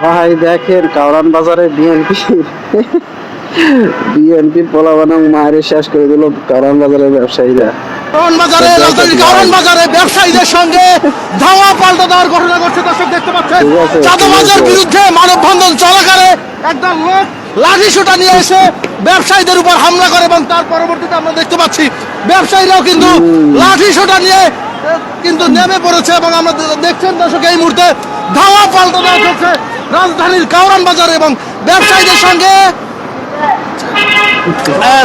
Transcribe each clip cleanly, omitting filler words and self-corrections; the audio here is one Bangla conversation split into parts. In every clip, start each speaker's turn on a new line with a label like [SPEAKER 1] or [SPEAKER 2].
[SPEAKER 1] ভাই দেখেন কারওয়ান বাজারে বিএনপি পোলাপান মায়ের শেষ করে দিল কারওয়ান বাজারের ব্যবসায়ীরা।
[SPEAKER 2] কারওয়ান বাজারে ব্যবসায়ীদের সঙ্গে ধাওয়া পাল্টা দেওয়ার ঘটনা ঘটছে। দর্শক দেখতে পাচ্ছেন চাঁদাবাজের বিরুদ্ধে মানববন্ধন চলাকালে একদল লোক লাঠি সোঁটা নিয়ে এসে ব্যবসায়ীদের উপর হামলা করে এবং তার পরবর্তীতে আমরা দেখতে পাচ্ছি ব্যবসায়ীরাও কিন্তু লাঠি সোঁটা নিয়ে কিন্তু নেমে পড়েছে এবং আমরা দেখছেন দর্শক এই মুহূর্তে ধাওয়া পাল্টা দেওয়া চলছে রাজধানীর কারওয়ান বাজারে এবং ব্যবসায়ীদের সঙ্গে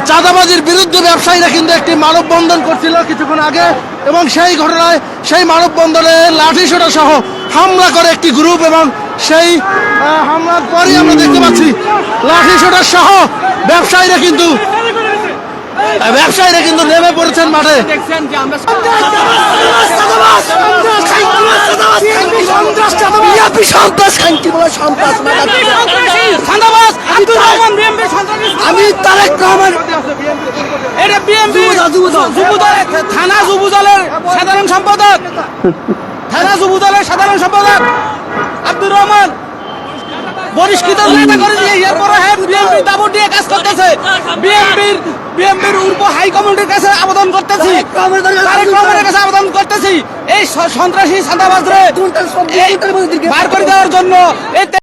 [SPEAKER 2] চাঁদাবাজির বিরুদ্ধে ব্যবসায়ীরা কিন্তু একটি মানববন্ধন করছিল কিছুক্ষণ আগে এবং সেই ঘটনায় সেই মানববন্ধনে লাঠিসোঁটা সহ হামলা করে একটি গ্রুপ এবং সেই হামলার পরই আমরা দেখতে পাচ্ছি লাঠিসোঁটা সহ ব্যবসায়ীরা কিন্তু নেমে পড়েছেন মাঠে।
[SPEAKER 3] আমি তারেক রহমান থানা যুবদলের সাধারণ সম্পাদক আব্দুর রহমান বহিষ্কৃত নেতা করে দিয়ে এরপরে বিএনপি দাবর দিয়ে কাজ করতেছে। বিএনপির উপ হাইকমান্ডের কাছে আবেদন করতেছি, তারেক রহমানের কাছে আবেদন করতেছি এই সন্ত্রাসী চাঁদাবাজরে বার করে দেওয়ার জন্য।